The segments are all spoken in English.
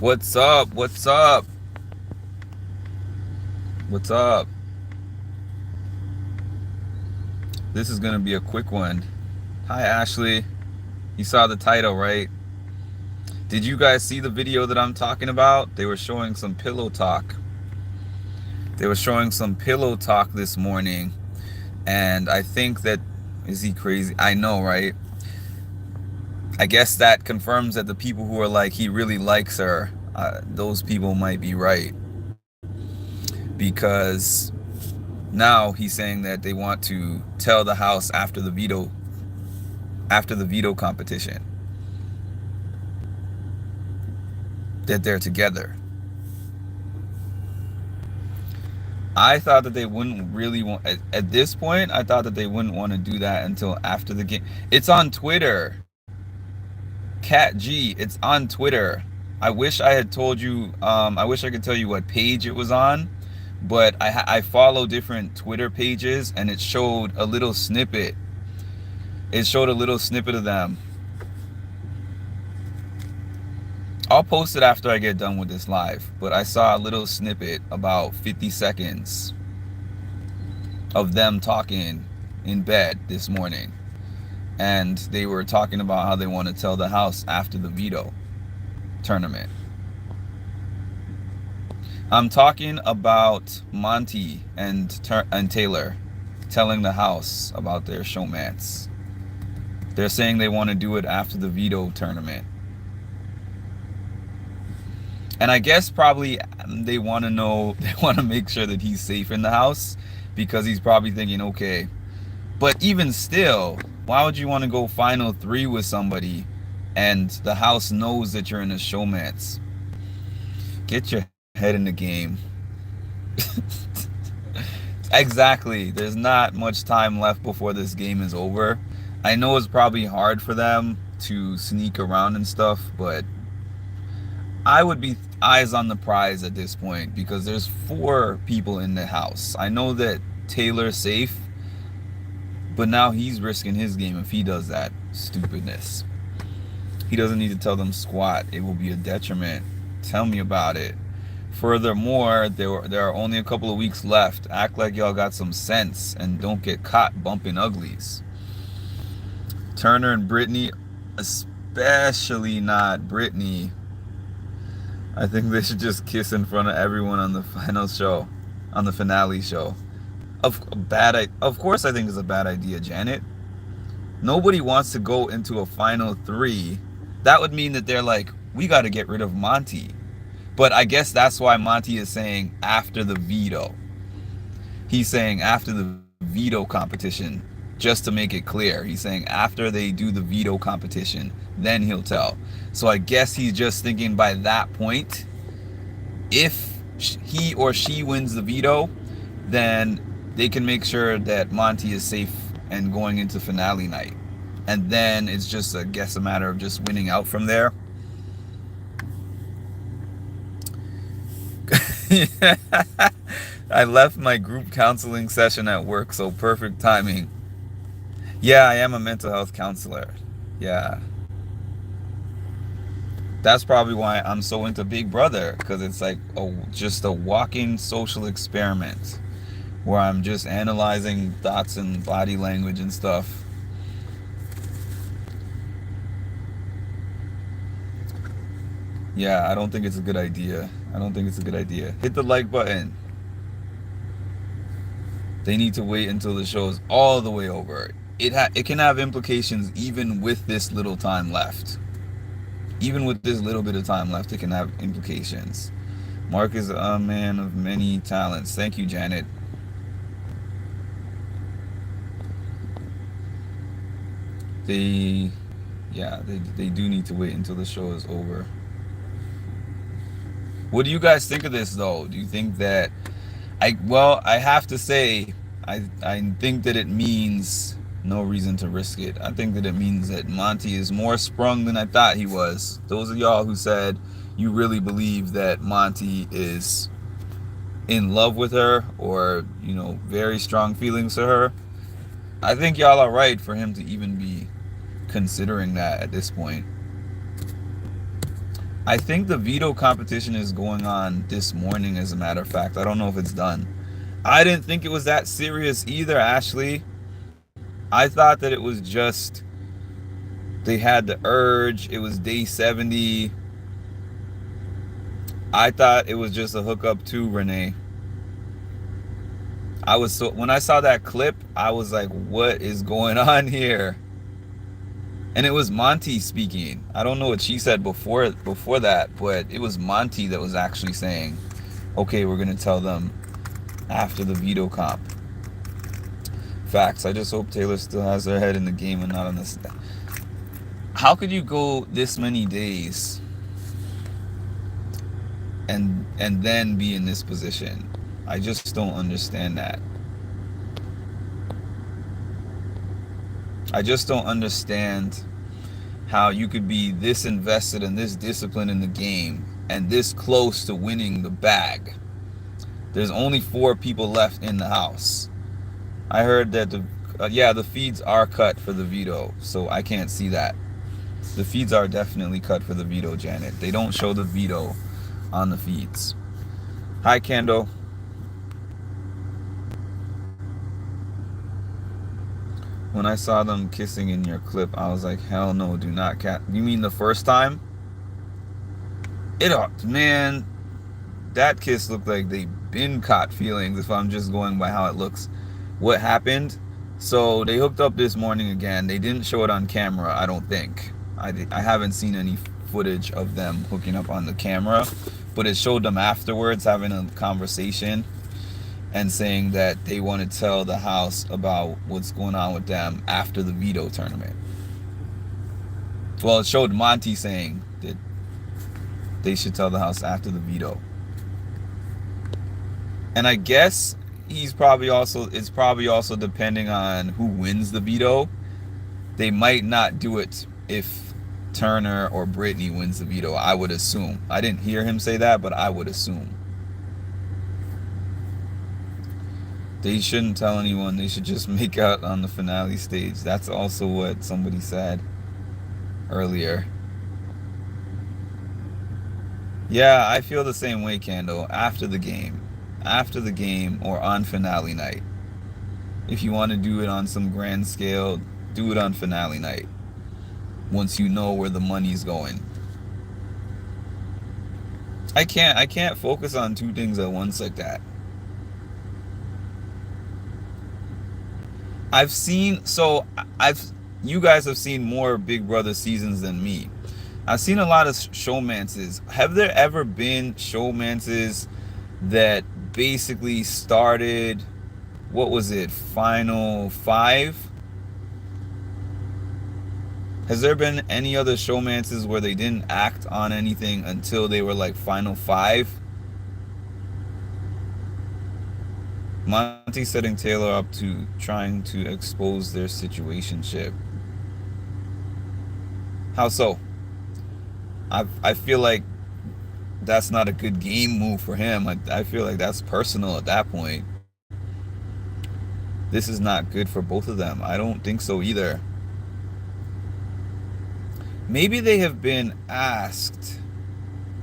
What's up? What's up? What's up? This is gonna be a quick one. Hi, Ashley. You saw the title, right? Did you guys see the video that I'm talking about? They were showing some pillow talk. They were showing some pillow talk this morning, and I think that is he crazy? I know, right? I guess that confirms that the people who are like he really likes her, those people might be right because now he's saying that they want to tell the House after the veto competition that they're together. I thought that they wouldn't really want at this point. I thought that they wouldn't want to do that until after the game. It's on Twitter. Cat G, it's on Twitter. I wish I had told you. I wish I could tell you what page it was on, but I follow different Twitter pages, and it showed a little snippet. It showed a little snippet of them. I'll post it after I get done with this live, but I saw a little snippet about 50 seconds of them talking in bed this morning. And they were talking about how they want to tell the House after the veto tournament. I'm talking about Monte and Taylor telling the House about their showmance. They're saying they want to do it after the veto tournament. And I guess probably they want to know, they want to make sure that he's safe in the house because he's probably thinking, okay, but even still, why would you want to go final three with somebody and the house knows that you're in a showmance? Get your head in the game. Exactly. There's not much time left before this game is over. I know it's probably hard for them to sneak around and stuff, but I would be eyes on the prize at this point because there's 4 people in the house. I know that Taylor's safe, but now he's risking his game if he does that stupidness. He doesn't need to tell them squat. It will be a detriment. Tell me about it. Furthermore, there are only a couple of weeks left. Act like y'all got some sense and don't get caught bumping uglies. Turner and Brittany, especially not Brittany. I think they should just kiss in front of everyone on the final show, on the finale show. Of course, I think it's a bad idea, Janet. Nobody wants to go into a final 3. That would mean that they're like, we got to get rid of Monte. But I guess that's why Monte is saying after the veto. He's saying after the veto competition, just to make it clear. He's saying after they do the veto competition, then he'll tell. So I guess he's just thinking by that point, if he or she wins the veto, then they can make sure that Monte is safe and going into finale night. And then it's just, I guess, a matter of just winning out from there. I left my group counseling session at work, so perfect timing. Yeah, I am a mental health counselor. Yeah. That's probably why I'm so into Big Brother, because it's like just a walking social experiment where I'm just analyzing thoughts and body language and stuff. Yeah, I don't think it's a good idea. I don't think it's a good idea. Hit the like button. They need to wait until the show is all the way over. It can have implications even with this little time left. Even with this little bit of time left, it can have implications. Mark is a man of many talents. Thank you, Janet. They, yeah, they do need to wait until the show is over. What do you guys think of this, though? Do you think that I have to say, I think that it means no reason to risk it. I think that it means that Monte is more sprung than I thought he was. Those of y'all who said you really believe that Monte is in love with her or, very strong feelings for her, I think y'all are right for him to even be considering that at this point. I think the veto competition is going on this morning, as a matter of fact. I don't know if it's done. I didn't think it was that serious either, Ashley. I thought that it was just they had the urge. It was day 70. I thought it was just a hookup too, Renee. I was so when I saw that clip, I was like, what is going on here? And it was Monte speaking. I don't know what she said before that, but it was Monte that was actually saying, "Okay, we're gonna tell them after the veto comp." Facts. I just hope Taylor still has her head in the game and not on this. How could you go this many days and then be in this position? I just don't understand that. I just don't understand how you could be this invested and this disciplined in the game and this close to winning the bag. There's only 4 people left in the house. I heard that the feeds are cut for the veto, so I can't see that. The feeds are definitely cut for the veto, Janet. They don't show the veto on the feeds. Hi, Kendo. When I saw them kissing in your clip, I was like, hell no, do not cat. You mean the first time? Man, that kiss looked like they been caught feelings if I'm just going by how it looks. What happened? So they hooked up this morning again. They didn't show it on camera, I don't think. I haven't seen any footage of them hooking up on the camera, but it showed them afterwards having a conversation and saying that they want to tell the house about what's going on with them after the veto tournament. Well, it showed Monte saying that they should tell the house after the veto. And I guess it's probably also depending on who wins the veto. They might not do it if Turner or Brittany wins the veto, I would assume. I didn't hear him say that, but I would assume. They shouldn't tell anyone. They should just make out on the finale stage. That's also what somebody said earlier. Yeah, I feel the same way, Candle. After the game. After the game or on finale night. If you want to do it on some grand scale, do it on finale night. Once you know where the money's going. I can't focus on 2 things at once like that. You guys have seen more Big Brother seasons than me. I've seen a lot of showmances. Have there ever been showmances that basically started, what was it, final 5? Has there been any other showmances where they didn't act on anything until they were like final 5? Monty setting Taylor up to trying to expose their situationship. How so? I feel like that's not a good game move for him. I feel like that's personal at that point. This is not good for both of them. I don't think so either. Maybe they have been asked.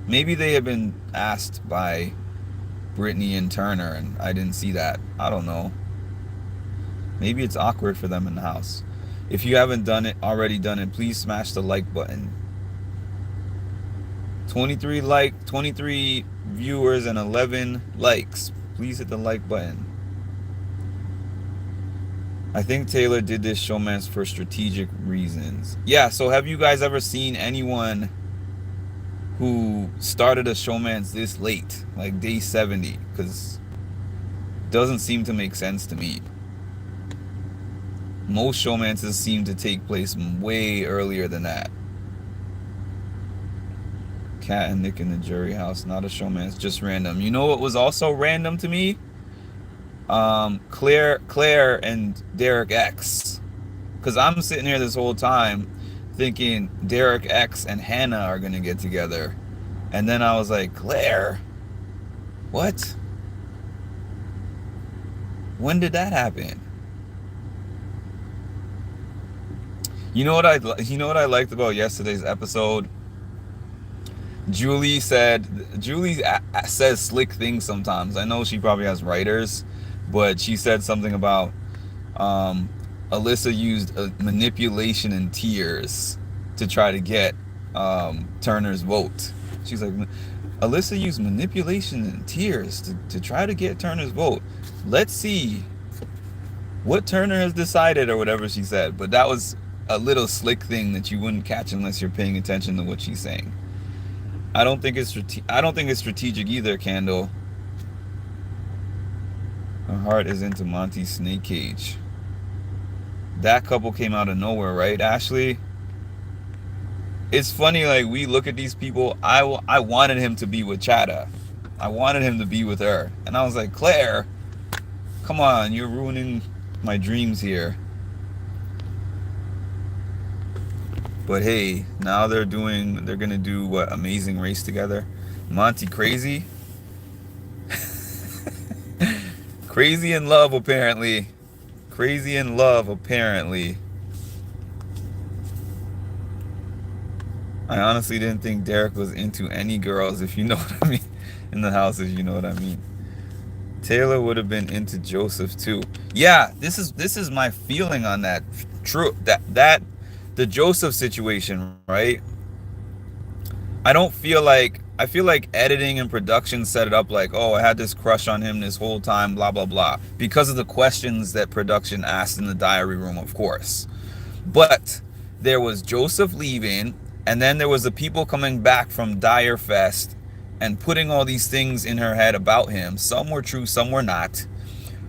Maybe they have been asked by Brittany and Turner, and I didn't see that. I don't know. Maybe it's awkward for them in the house. If you haven't already done it, please smash the like button. 23 viewers and 11 likes. Please hit the like button. I think Taylor did this showmance for strategic reasons. Yeah, so have you guys ever seen anyone who started a showmance this late, like day 70? Because it doesn't seem to make sense to me. Most showmances seem to take place way earlier than that. Kat and Nick in the jury house, not a showmance, just random. You know what was also random to me? Claire and Derek X. Because I'm sitting here this whole time thinking Derek X and Hannah are going to get together. And then I was like, Claire? What? When did that happen? You know what I liked about yesterday's episode? Julie says slick things sometimes. I know she probably has writers, but she said something about um, Alyssa used manipulation and tears to try to get Turner's vote. She's like, Alyssa used manipulation and tears to try to get Turner's vote. Let's see what Turner has decided, or whatever she said. But that was a little slick thing that you wouldn't catch unless you're paying attention to what she's saying. I don't think it's strategic either, Candle. Her heart is into Monty's snake cage. That couple came out of nowhere, right, Ashley? It's funny, like, we look at these people. I wanted him to be with Chada. I wanted him to be with her. And I was like, Claire, come on, you're ruining my dreams here. But hey, now they're gonna do what, Amazing Race together. Monty crazy. Crazy in love, apparently. Crazy in love, apparently. I honestly didn't think Derek was into any girls, if you know what I mean. In the house, if you know what I mean. Taylor would have been into Joseph too. Yeah, this is my feeling on that. True, that the Joseph situation, right? I feel like editing and production set it up like, oh, I had this crush on him this whole time, blah blah blah, because of the questions that production asked in the diary room, of course. But there was Joseph leaving, and then there was the people coming back from Dyer Fest and putting all these things in her head about him. Some were true, some were not.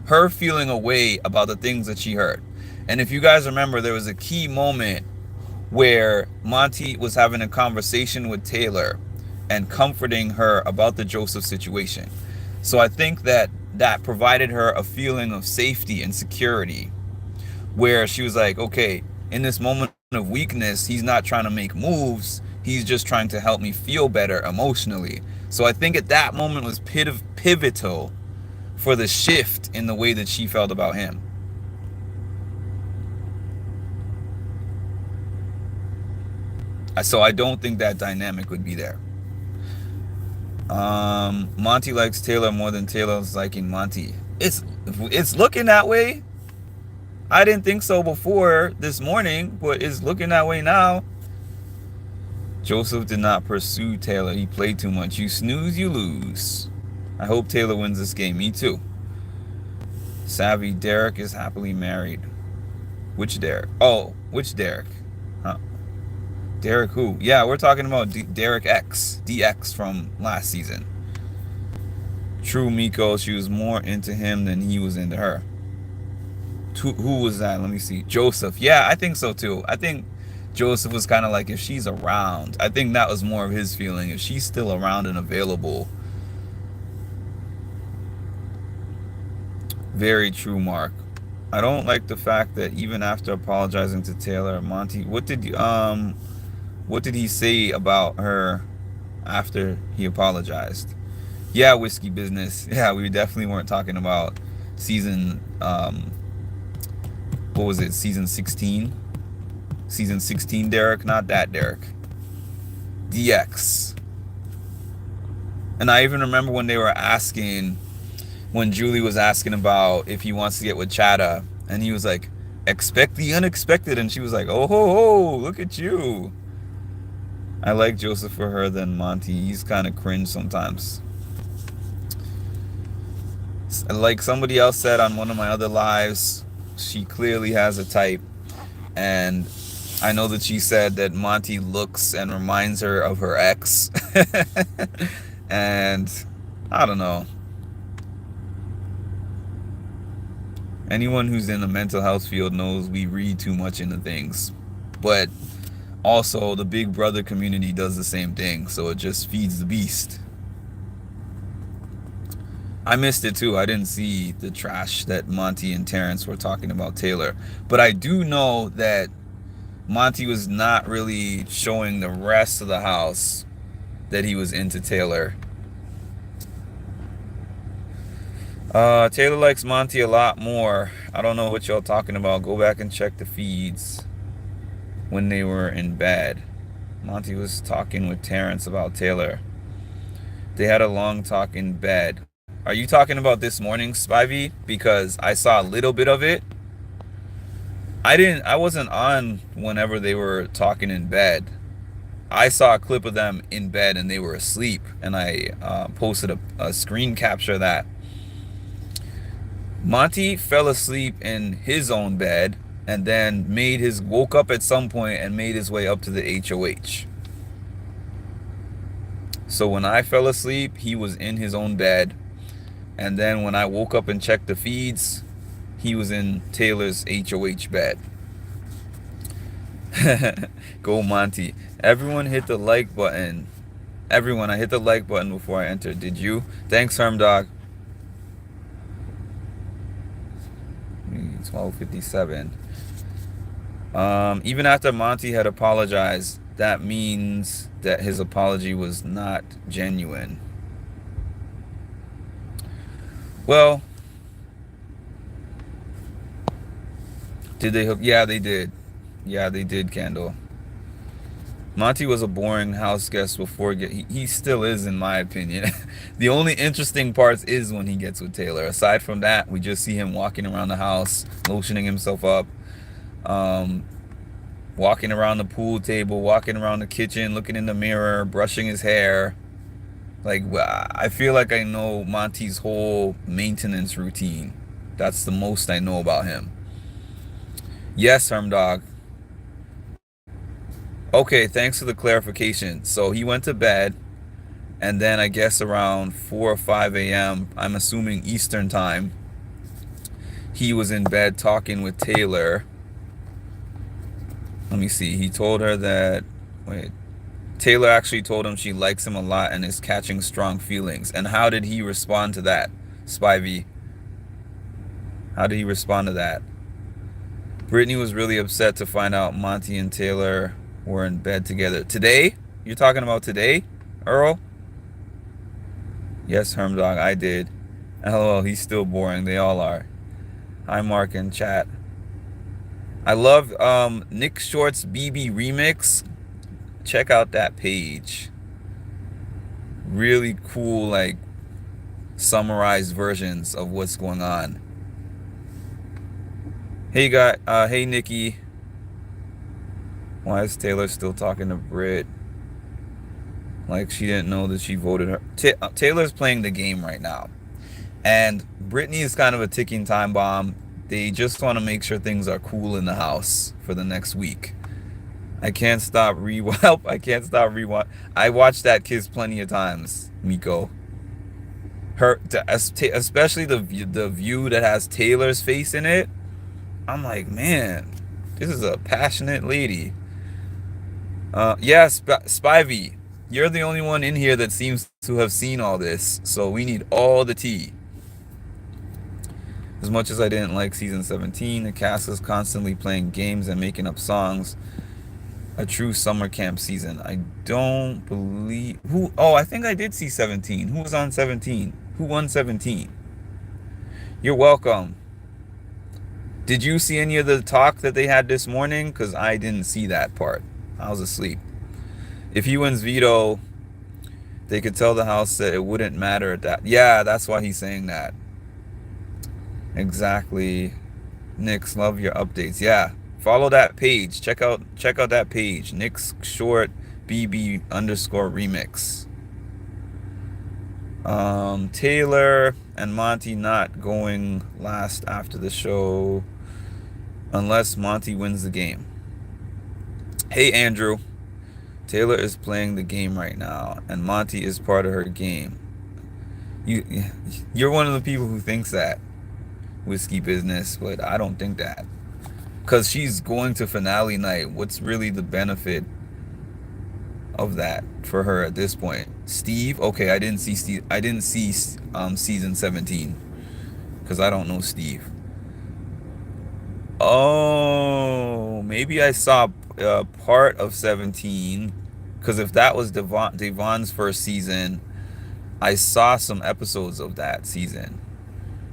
Her feeling a way about the things that she heard. And if you guys remember, there was a key moment where Monte was having a conversation with Taylor and comforting her about the Joseph situation. So I think that provided her a feeling of safety and security, where she was like, okay, in this moment of weakness, he's not trying to make moves. He's just trying to help me feel better emotionally. So I think at that moment was pivotal for the shift in the way that she felt about him. So I don't think that dynamic would be there. Monty likes Taylor more than Taylor's liking Monty. It's looking that way. I didn't think so before this morning, but it's looking that way now. Joseph did not pursue Taylor. He played too much. You snooze, you lose. I hope Taylor wins this game. Me too. Savvy Derek is happily married. Which Derek? Oh, which Derek? Huh? Derek who? Yeah, we're talking about Derek X. DX from last season. True, Miko. She was more into him than he was into her. Who was that? Let me see. Joseph. Yeah, I think so too. I think Joseph was kind of like, if she's around. I think that was more of his feeling. If she's still around and available. Very true, Mark. I don't like the fact that even after apologizing to Taylor, Monty, what did he say about her after he apologized? Yeah, whiskey business. Yeah, we definitely weren't talking about season what was it? Season 16? Season 16 Derek, not that Derek. DX. And I even remember when they were asking, when Julie was asking about if he wants to get with Chada, and he was like, expect the unexpected, and she was like, oh ho ho, look at you. I like Joseph for her than Monty. He's kind of cringe sometimes. Like somebody else said on one of my other lives, she clearly has a type, and I know that she said that Monty looks and reminds her of her ex. And I don't know. Anyone who's in the mental health field knows we read too much into things. But also, the Big Brother community does the same thing, so it just feeds the beast. I missed it too. I didn't see the trash that Monty and Terrence were talking about Taylor. But I do know that Monty was not really showing the rest of the house that he was into Taylor. Taylor likes Monty a lot more. I don't know what y'all talking about. Go back and check the feeds when they were in bed. Monty was talking with Terrence about Taylor. They had a long talk in bed. Are you talking about this morning, Spivey? Because I saw a little bit of it. I wasn't on whenever they were talking in bed. I saw a clip of them in bed and they were asleep, and I posted a screen capture of that. Monty fell asleep in his own bed and then woke up at some point and made his way up to the HOH. So when I fell asleep, he was in his own bed, and then when I woke up and checked the feeds, he was in Taylor's HOH bed. Go Monty. Everyone hit the like button. Everyone, I hit the like button before I entered. Did you? Thanks, Hermdog. 12:57. Even after Monty had apologized, that means that his apology was not genuine. Well, did they hook? Yeah, they did. Yeah, they did, Candle. Monty was a boring house guest before he still is, in my opinion. The only interesting parts is when he gets with Taylor. Aside from that, we just see him walking around the house, lotioning himself up, um, walking around the pool table, walking around the kitchen, looking in the mirror, brushing his hair. Like, I feel like I know Monty's whole maintenance routine. That's the most I know about him. Yes, Hermdog. Okay, thanks for the clarification. So he went to bed, and then I guess around 4 or 5 a.m., I'm assuming Eastern time, he was in bed talking with Taylor. Let me see. He told her that, wait, Taylor actually told him she likes him a lot and is catching strong feelings. And how did he respond to that, Spivey? How did he respond to that? Brittany was really upset to find out Monty and Taylor were in bed together. Today? You're talking about today, Earl? Yes, Hermdog, I did. LOL, he's still boring. They all are. Hi, Mark in chat. I love Nick Short's BB remix. Check out that page. Really cool, like, summarized versions of what's going on. Hey Nikki. Why is Taylor still talking to Britt? Like she didn't know that she voted her. Taylor's playing the game right now. And Brittany is kind of a ticking time bomb. They just want to make sure things are cool in the house for the next week. I can't stop rewatch. I can't stop rewatch. I watched that kiss plenty of times, Miko. Especially the view that has Taylor's face in it. I'm like, man, this is a passionate lady. Yeah, Spivey, you're the only one in here that seems to have seen all this, so we need all the tea. As much as I didn't like season 17, the cast is constantly playing games and making up songs. A true summer camp season. I don't believe who. Oh, I think I did see 17. Who was on 17? Who won 17? You're welcome. Did you see any of the talk that they had this morning? Because I didn't see that part. I was asleep. If he wins veto, they could tell the House that it wouldn't matter at that. Yeah, that's why he's saying that. Exactly. Nick's, love your updates. Yeah, follow that page. Check out that page. Nick's Short BB _ remix. Taylor and Monty not going last after the show unless Monty wins the game. Hey Andrew, Taylor is playing the game right now and Monty is part of her game. You're one of the people who thinks that, Whiskey Business, but I don't think that, because she's going to finale night. What's really the benefit of that for her at this point? Steve? Okay, I didn't see Steve. I didn't see season 17 because I don't know Steve. Oh, maybe I saw part of 17, because if that was Devon's first season, I saw some episodes of that season.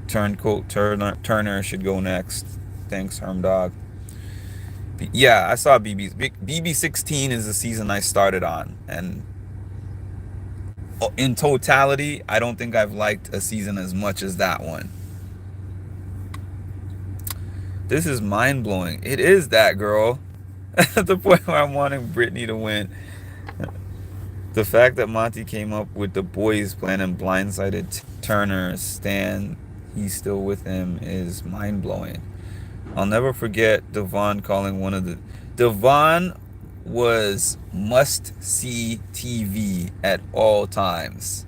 Turner should go next. Thanks, Hermdog. Yeah, I saw BB's. BB 16 is the season I started on, and in totality, I don't think I've liked a season as much as that one. This is mind blowing. It is that girl. At the point where I'm wanting Brittany to win. The fact that Monty came up with the boys plan and blindsided Turner, Stan, he's still with him, is mind blowing. I'll never forget Devon calling one of the. Devon was must see TV at all times.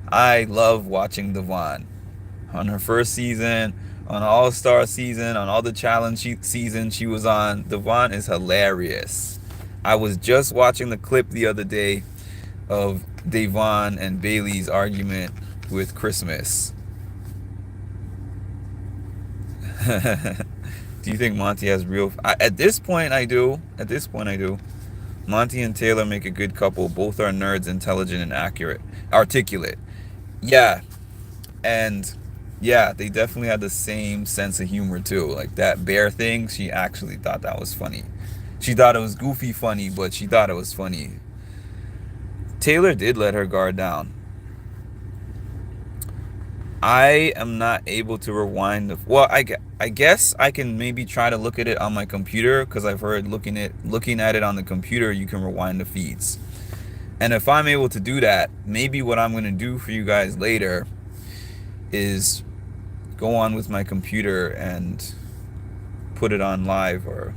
I love watching Devon. On her first season, on All Star season, on all the challenge season she was on, Devon is hilarious. I was just watching the clip the other day of Devon and Bailey's argument with Christmas. Do you think Monty has real? At this point, I do. At this point, I do. Monty and Taylor make a good couple. Both are nerds, intelligent, and articulate. Yeah, and yeah, they definitely had the same sense of humor too. Like that bear thing, she actually thought that was funny. She thought it was goofy funny, but she thought it was funny. Taylor did let her guard down. I am not able to rewind well, I guess I can maybe try to look at it on my computer because I've heard looking at it on the computer you can rewind the feeds. And if I'm able to do that, maybe what I'm going to do for you guys later is go on with my computer and put it on live or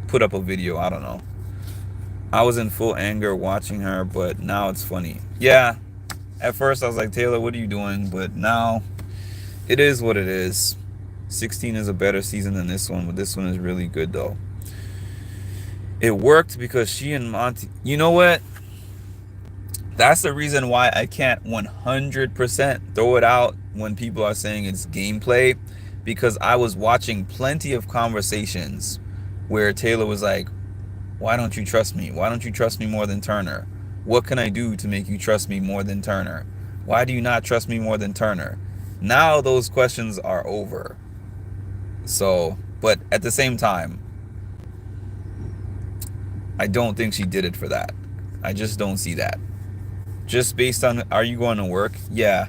put up a video. I don't know. I was in full anger watching her, but now it's funny. Yeah, at first I was like, Taylor, what are you doing? But now it is what it is. 16 is a better season than this one, but this one is really good though. It worked because she and Monty, you know what? That's the reason why I can't 100% throw it out when people are saying it's gameplay, because I was watching plenty of conversations where Taylor was like, why don't you trust me? Why don't you trust me more than Turner? What can I do to make you trust me more than Turner? Why do you not trust me more than Turner? Now those questions are over. So, but at the same time, I don't think she did it for that. I just don't see that. Just based on, are you going to work? Yeah.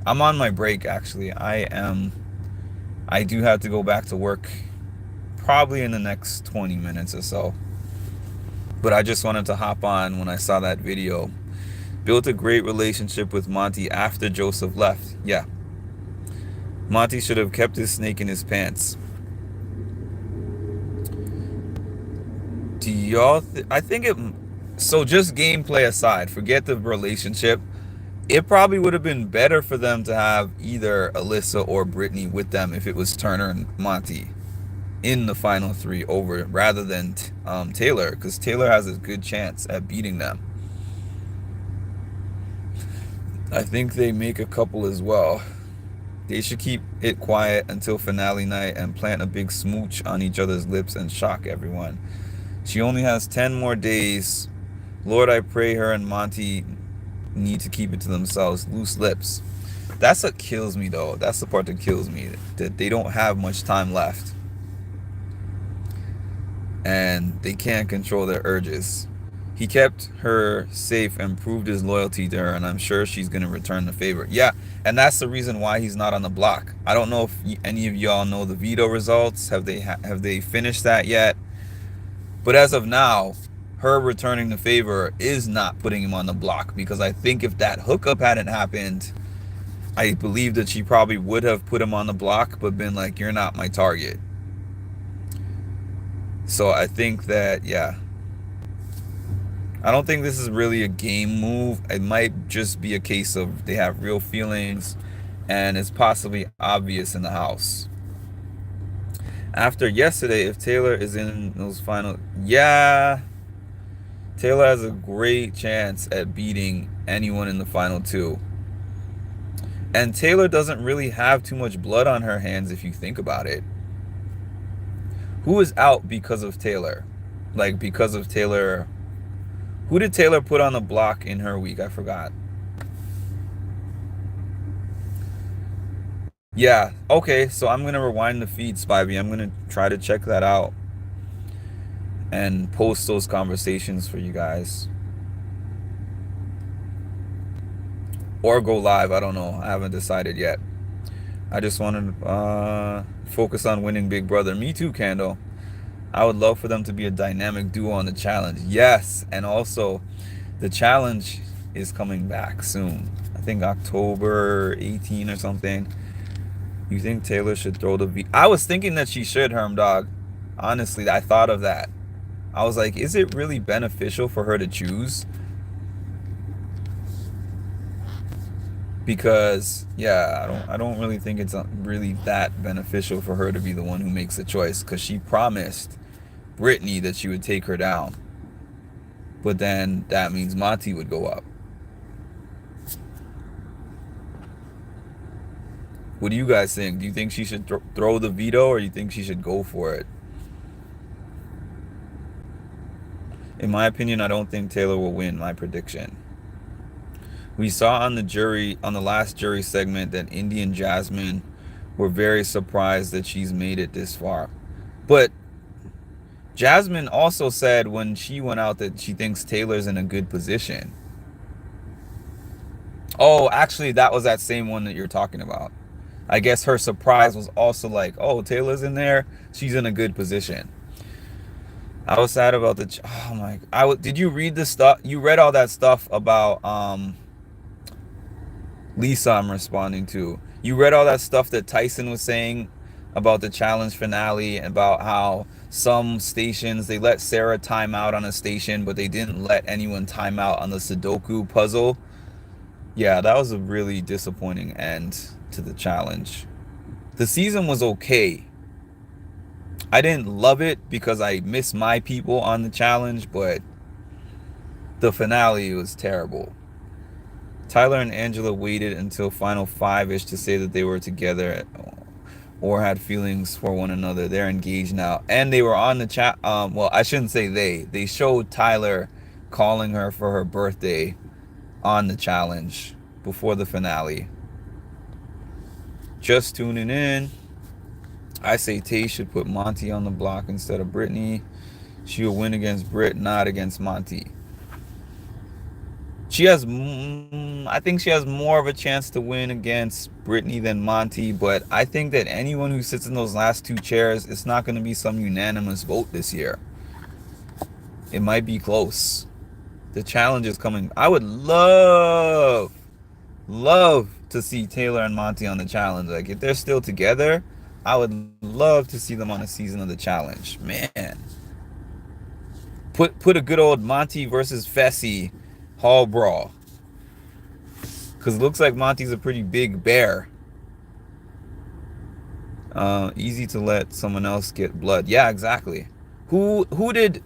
I'm on my break actually. I do have to go back to work probably in the next 20 minutes or so. But I just wanted to hop on when I saw that video. Built a great relationship with Monty after Joseph left. Yeah. Monty should have kept his snake in his pants. Do y'all I think it so just gameplay aside, forget the relationship. It probably would have been better for them to have either Alyssa or Brittany with them if it was Turner and Monty in the final three over rather than Taylor, because Taylor has a good chance at beating them. I think they make a couple as well. They should keep it quiet until finale night and plant a big smooch on each other's lips and shock everyone. She only has 10 more days. Lord, I pray her and Monty need to keep it to themselves. Loose lips. That's what kills me though. That's the part that kills me. That they don't have much time left. And they can't control their urges. He kept her safe and proved his loyalty to her, and I'm sure she's going to return the favor. Yeah, and that's the reason why he's not on the block. I don't know if any of y'all know the veto results. Have they finished that yet? But as of now, her returning the favor is not putting him on the block, because I think if that hookup hadn't happened, I believe that she probably would have put him on the block, but been like, you're not my target. So I think that, yeah. I don't think this is really a game move. It might just be a case of they have real feelings and it's possibly obvious in the house. After yesterday, if Taylor is in those final, yeah, Taylor has a great chance at beating anyone in the final two. And Taylor doesn't really have too much blood on her hands if you think about it. Who is out because of Taylor? Like, because of Taylor. Who did Taylor put on the block in her week? I forgot. Yeah, okay, so I'm going to rewind the feed, Spivey. I'm going to try to check that out. and post those conversations for you guys. Or go live. I don't know. I haven't decided yet. I just wanted to focus on winning Big Brother. Me too, Candle. I would love for them to be a dynamic duo on the challenge. Yes, and also the challenge is coming back soon. I think October 18 or something. You think Taylor should throw the V? I was thinking that she should, Herm Dog. Honestly, I thought of that. I was like, is it really beneficial for her to choose? Because yeah, I don't really think it's really that beneficial for her to be the one who makes the choice because she promised Brittany that she would take her down. But then that means Monte would go up. What do you guys think? Do you think she should throw the veto or you think she should go for it? In my opinion, I don't think Taylor will win, my prediction. We saw on the last jury segment, that Indy and Jasmine were very surprised that she's made it this far. But Jasmine also said when she went out that she thinks Taylor's in a good position. Oh, actually, that was that same one that you're talking about. I guess her surprise was also like, oh, Taylor's in there. She's in a good position. I was sad about oh my, did you read the stuff? You read all that stuff about Lisa I'm responding to. You read all that stuff that Tyson was saying about the challenge finale, about how some stations they let Sarah time out on a station, but they didn't let anyone time out on the Sudoku puzzle. Yeah, that was a really disappointing end to the challenge. The season was okay. I didn't love it because I miss my people on the challenge, but the finale was terrible. Tyler and Angela waited until final five-ish to say that they were together or had feelings for one another. They're engaged now. And they were on the chat. Well, I shouldn't say they. They showed Tyler calling her for her birthday on the challenge before the finale. Just tuning in. I say Tay should put Monte on the block instead of Brittany. She will win against Britt, not against Monte. I think she has more of a chance to win against Brittany than Monte, but I think that anyone who sits in those last two chairs, it's not going to be some unanimous vote this year. It might be close. The challenge is coming. I would love to see Taylor and Monte on the challenge. Like, if they're still together, I would love to see them on a season of the challenge. Man. Put a good old Monte versus Fessy hall brawl. Because it looks like Monte's a pretty big bear. Easy to let someone else get blood. Yeah, exactly. Who did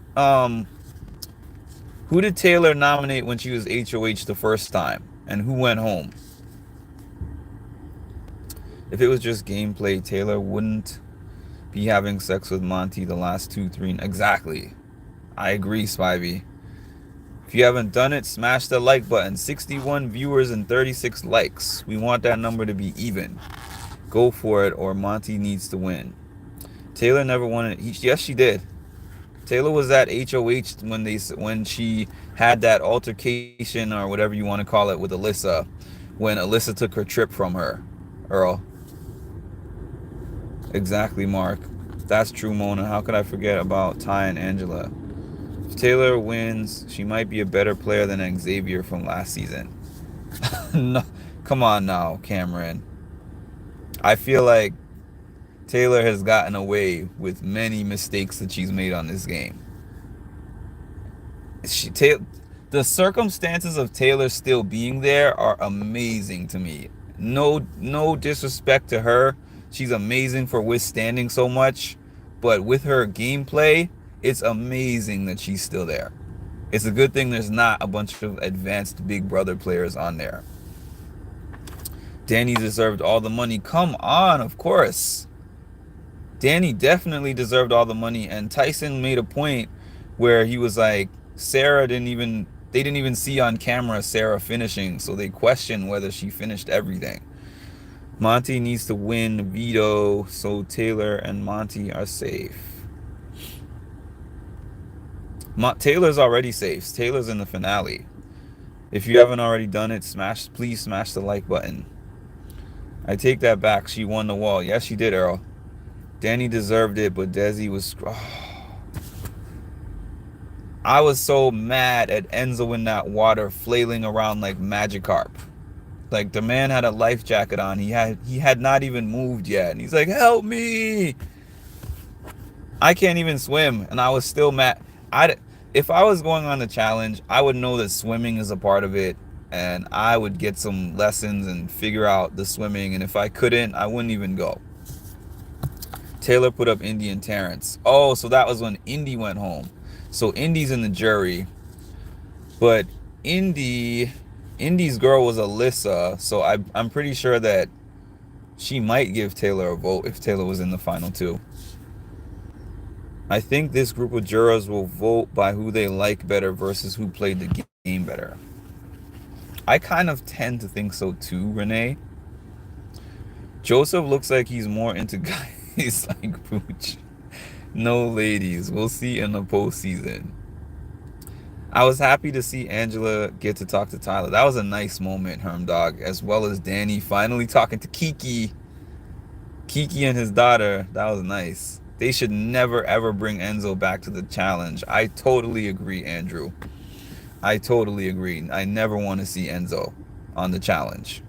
Taylor nominate when she was HOH the first time? And who went home? If it was just gameplay, Taylor wouldn't be having sex with Monte the last 2-3. Exactly. I agree, Spivey. If you haven't done it, smash the like button. 61 viewers and 36 likes. We want that number to be even. Go for it, or Monte needs to win. Taylor never won it. Yes, she did. Taylor was at HOH when she had that altercation, or whatever you want to call it, with Alyssa, when Alyssa took her trip from her. Earl. Exactly, Mark. That's true, Mona. How could I forget about Ty and Angela? If Taylor wins, she might be a better player than Xavier from last season. No, come on now, Cameron. I feel like Taylor has gotten away with many mistakes that she's made on this game. The circumstances of Taylor still being there are amazing to me. No disrespect to her. She's amazing for withstanding so much. But with her gameplay, it's amazing that she's still there. It's a good thing there's not a bunch of advanced Big Brother players on there. Danny deserved all the money. Come on, of course. Danny definitely deserved all the money. And Tyson made a point where he was like, they didn't even see on camera Sarah finishing, so they questioned whether she finished everything. Monte needs to win veto so Taylor and Monte are safe. Taylor's already safe. Taylor's in the finale. If you Yep. haven't already done it, please smash the like button. I take that back. She won the wall. Yes, she did, Earl. Danny deserved it, but Desi was. I was so mad at Enzo in that water, flailing around like Magikarp. Like the man had a life jacket on. He had not even moved yet, and he's like, "Help me!" I can't even swim, and I was still mad. I if I was going on the challenge, I would know that swimming is a part of it, and I would get some lessons and figure out the swimming. And if I couldn't, I wouldn't even go. Taylor put up Indy and Terrence. Oh, so that was when Indy went home. So Indy's in the jury, but Indy, Indy's girl was Alyssa. So I'm pretty sure that she might give Taylor a vote if Taylor was in the final two. I think this group of jurors will vote by who they like better versus who played the game better. I kind of tend to think so too, Renee. Joseph looks like he's more into guys like Pooch. No ladies. We'll see in the postseason. I was happy to see Angela get to talk to Tyler. That was a nice moment, Herm Dog, as well as Danny finally talking to Kiki. Kiki and his daughter. That was nice. They should never ever bring Enzo back to the challenge. I totally agree, Andrew. I totally agree. I never want to see Enzo on the challenge.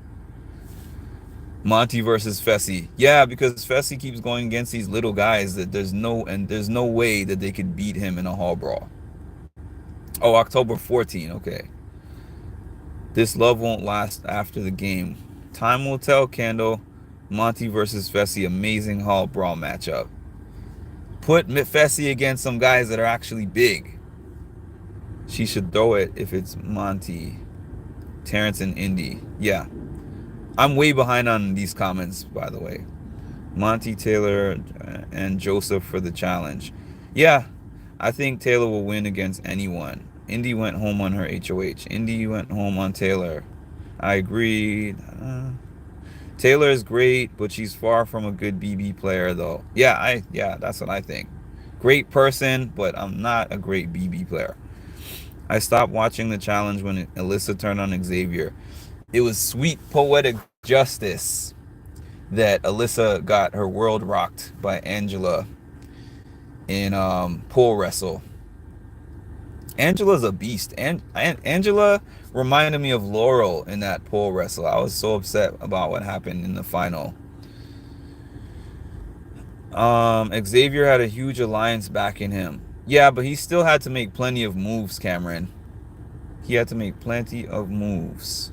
Monte versus Fessy. Yeah, because Fessy keeps going against these little guys that there's no way that they could beat him in a hall brawl. Oh, October 14. Okay. This love won't last after the game. Time will tell, Candle. Monte versus Fessy, amazing hall brawl matchup. Put Fessy against some guys that are actually big. She should throw it if it's Monte, Terrence, and Indy. Yeah. I'm way behind on these comments, by the way. Monte, Taylor, and Joseph for the challenge. Yeah, I think Taylor will win against anyone. Indy went home on her HOH. Indy went home on Taylor. I agreed. Taylor is great, but she's far from a good BB player, though. Yeah, that's what I think. Great person, but I'm not a great BB player. I stopped watching the challenge when Alyssa turned on Xavier. It was sweet poetic justice that Alyssa got her world rocked by Angela in pole wrestle. Angela's a beast. And Angela reminded me of Laurel in that pole wrestle. I was so upset about what happened in the final. Xavier had a huge alliance backing him. Yeah, but he still had to make plenty of moves, Cameron. He had to make plenty of moves.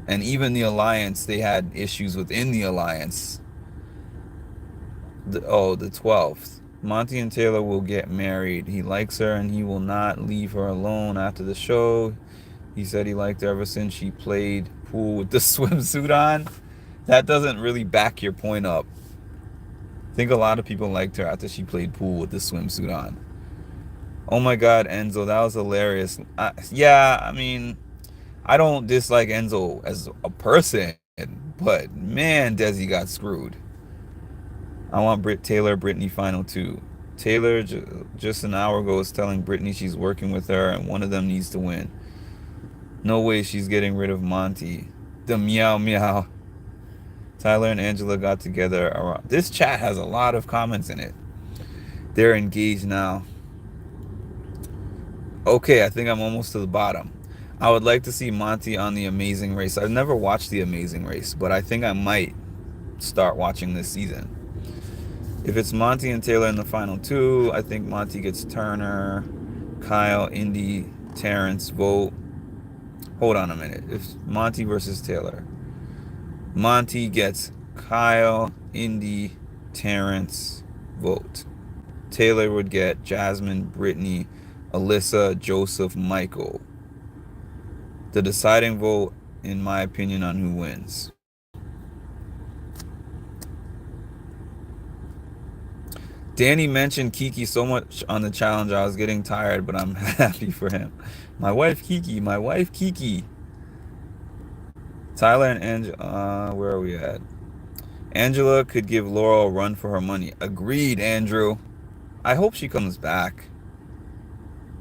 And even the alliance, they had issues within the alliance. The 12th. Monte and Taylor will get married. He likes her and he will not leave her alone after the show. He said he liked her ever since she played pool with the swimsuit on. That doesn't really back your point up. I think a lot of people liked her after she played pool with the swimsuit on. Oh my God, Enzo, that was hilarious. Yeah, I mean, I don't dislike Enzo as a person, but man, Desi got screwed. I want Taylor Brittany final two. Taylor just an hour ago was telling Brittany she's working with her and one of them needs to win. No way she's getting rid of Monte. The meow meow. Tyler and Angela got together around. This chat has a lot of comments in it. They're engaged now. Okay, I think I'm almost to the bottom. I would like to see Monte on The Amazing Race. I've never watched The Amazing Race, but I think I might start watching this season. If it's Monte and Taylor in the final two, I think Monte gets Turner, Kyle, Indy, Terrence, vote. Hold on a minute. If Monte versus Taylor, Monte gets Kyle, Indy, Terrence, vote. Taylor would get Jasmine, Brittany, Alyssa, Joseph, Michael. The deciding vote, in my opinion, on who wins. Danny mentioned Kiki so much on the challenge, I was getting tired, but I'm happy for him. My wife Kiki, my wife Kiki. Tyler and Angela, where are we at? Angela could give Laurel a run for her money. Agreed, Andrew. I hope she comes back.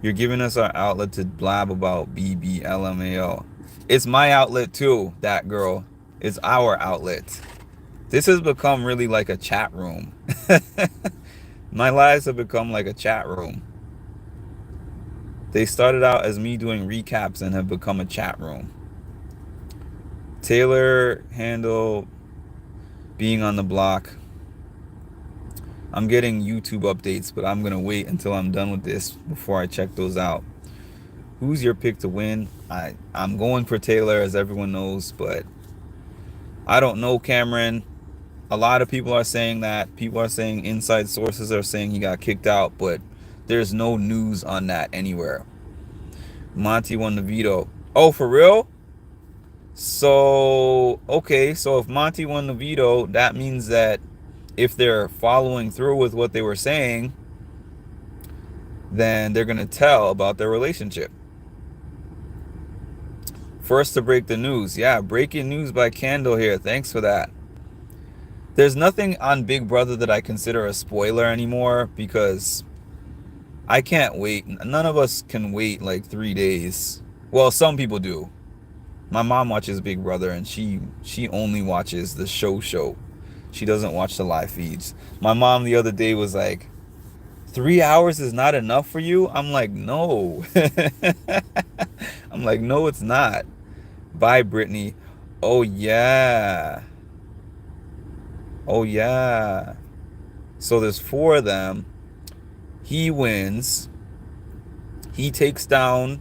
You're giving us our outlet to blab about BBLMAO. It's my outlet too, that girl. It's our outlet. This has become really like a chat room. My lives have become like a chat room. They started out as me doing recaps and have become a chat room. Taylor handle being on the block. I'm getting YouTube updates, but I'm gonna wait until I'm done with this before I check those out. Who's your pick to win? I'm going for Taylor, as everyone knows, but I don't know Cameron. A lot of people are saying that. People are saying inside sources are saying he got kicked out, but there's no news on that anywhere. Monte won the veto. Oh, for real? So, okay, so if Monte won the veto, that means that if they're following through with what they were saying, then they're going to tell about their relationship. First to break the news. Yeah, breaking news by Candle here. Thanks for that. There's nothing on Big Brother that I consider a spoiler anymore because I can't wait. None of us can wait like 3 days. Well, some people do. My mom watches Big Brother and she only watches the show. She doesn't watch the live feeds. My mom the other day was like, 3 hours is not enough for you? I'm like, no. I'm like, no, it's not. Bye, Brittany. Oh, yeah. Oh, yeah. So there's four of them. He wins. He takes down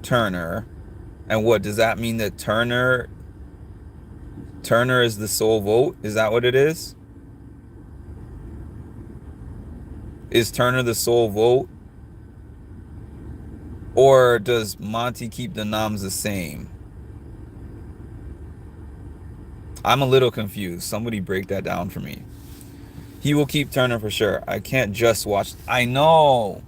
Turner. And what does that mean that Turner is the sole vote? Is that what it is? Is Turner the sole vote? Or does Monte keep the noms the same? I'm a little confused. Somebody break that down for me. He will keep Turner for sure. I can't just watch. I know.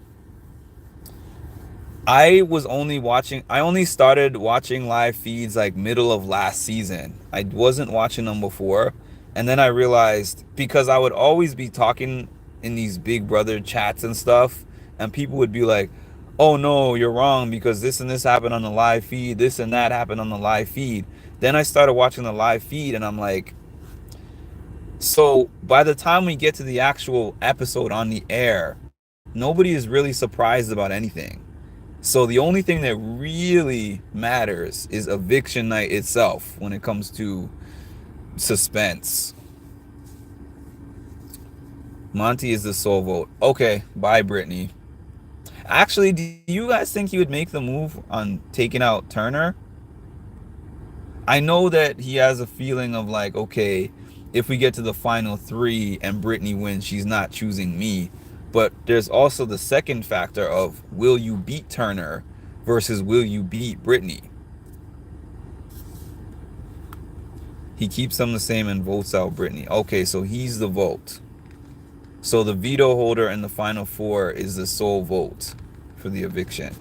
I only started watching live feeds like middle of last season. I wasn't watching them before. And then I realized because I would always be talking in these Big Brother chats and stuff, and people would be like, oh no, you're wrong because this and this happened on the live feed, this and that happened on the live feed. Then I started watching the live feed and I'm like, so by the time we get to the actual episode on the air, nobody is really surprised about anything. So the only thing that really matters is eviction night itself when it comes to suspense. Monte is the sole vote. Okay, bye, Brittany. Actually, do you guys think he would make the move on taking out Turner? I know that he has a feeling of like, okay, if we get to the final three and Brittany wins, she's not choosing me. But there's also the second factor of will you beat Turner versus will you beat Brittany? He keeps them the same and votes out Brittany. Okay, so he's the vote. So the veto holder in the final four is the sole vote for the eviction.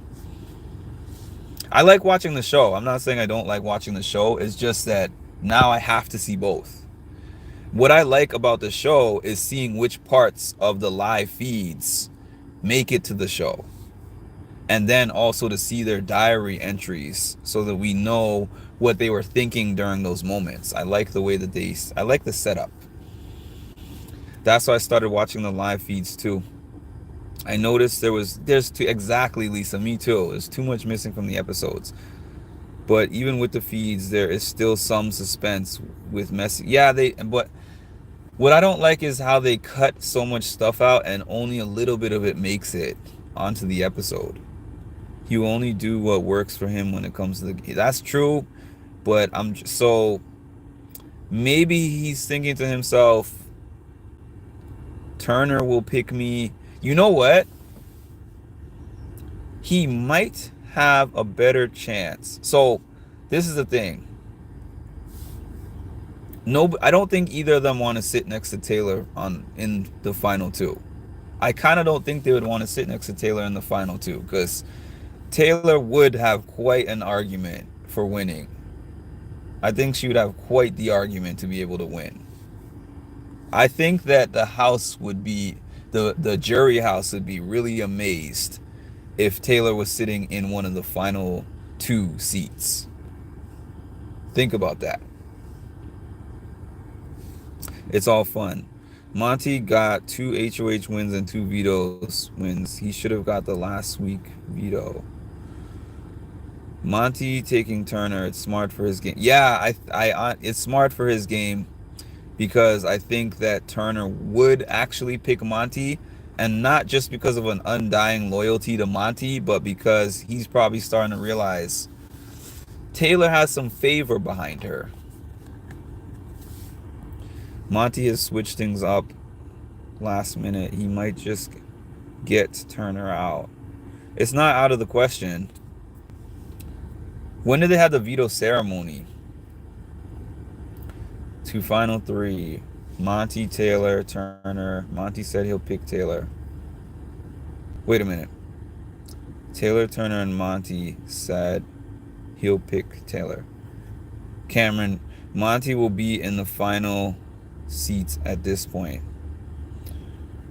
I like watching the show. I'm not saying I don't like watching the show. It's just that now I have to see both. What I like about the show is seeing which parts of the live feeds make it to the show. And then also to see their diary entries so that we know what they were thinking during those moments. I like the way that I like the setup. That's why I started watching the live feeds too. I noticed there's too, exactly, Lisa, me too. There's too much missing from the episodes. But even with the feeds, there is still some suspense with messy. Yeah, but what I don't like is how they cut so much stuff out and only a little bit of it makes it onto the episode. He will only do what works for him when it comes to the. That's true, but so maybe he's thinking to himself, Turner will pick me. You know what? He might have a better chance. So this is the thing. No, I don't think either of them want to sit next to Taylor in the final two. I kind of don't think they would want to sit next to Taylor in the final two because Taylor would have quite an argument for winning. I think she would have quite the argument to be able to win. I think that the jury house would be really amazed if Taylor was sitting in one of the final two seats. Think about that. It's all fun. Monte got two HOH wins and two vetoes wins. He should have got the last week veto. Monte taking Turner. It's smart for his game. Yeah, it's smart for his game because I think that Turner would actually pick Monte, and not just because of an undying loyalty to Monte, but because he's probably starting to realize Taylor has some favor behind her. Monte has switched things up last minute. He might just get Turner out. It's not out of the question. When did they have the veto ceremony? To final three. Monte, Taylor, Turner. Monte said he'll pick Taylor. Wait a minute. Taylor, Turner, and Monte said he'll pick Taylor. Cameron, Monte will be in the final seats at this point.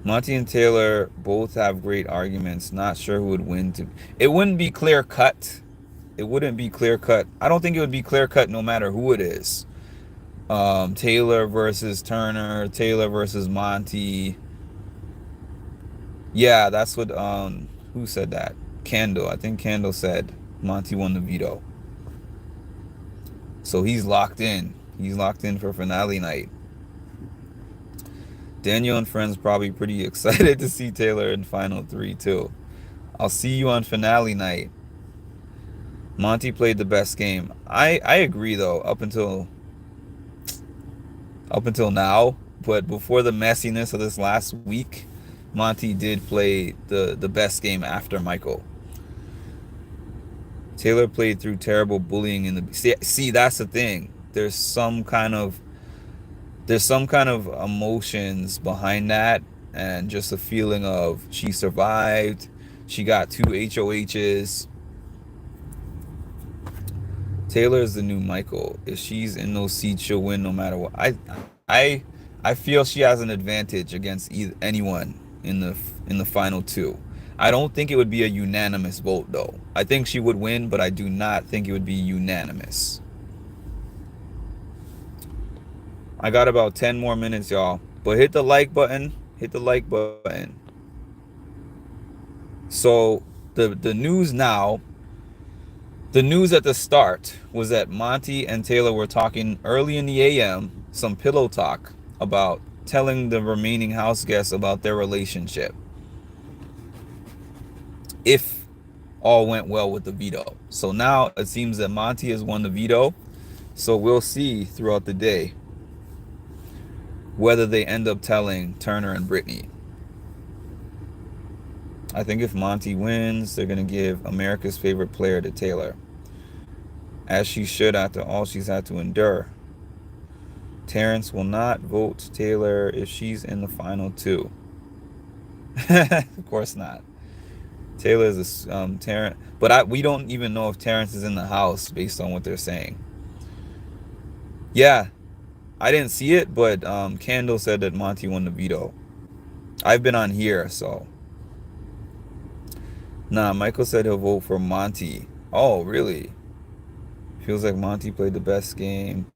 Monte and Taylor both have great arguments. Not sure who would win. It wouldn't be clear cut. It wouldn't be clear cut. I don't think it would be clear cut no matter who it is. Taylor versus Turner, Taylor versus Monte. Yeah, that's what who said that? Candle. I think Candle said Monte won the veto. So he's locked in. He's locked in for finale night. Daniel and friends probably pretty excited to see Taylor in final three too. I'll see you on finale night. Monte played the best game. I agree though, up until now, but before the messiness of this last week, Monte did play the best game after Michael. Taylor played through terrible bullying in the see that's the thing. There's some kind of emotions behind that, and just a feeling of she survived. She got two HOHs. Taylor is the new Michael. If she's in those seats, she'll win no matter what. I feel she has an advantage against anyone in the final two. I don't think it would be a unanimous vote though. I think she would win, but I do not think it would be unanimous. I got about 10 more minutes, y'all. But hit the like button. Hit the like button. So the news now. The news at the start was that Monte and Taylor were talking early in the AM, some pillow talk about telling the remaining house guests about their relationship, if all went well with the veto. So now it seems that Monte has won the veto. So we'll see throughout the day whether they end up telling Turner and Brittany. I think if Monte wins, they're going to give America's favorite player to Taylor, as she should after all she's had to endure. Terrence will not vote Taylor if she's in the final two. Of course not. Taylor is a Terrence, but we don't even know if Terrence is in the house based on what they're saying. Yeah, I didn't see it, but Candle said that Monte won the veto. I've been on here, so. Nah, Michael said he'll vote for Monte. Oh, really? Feels like Monte played the best game.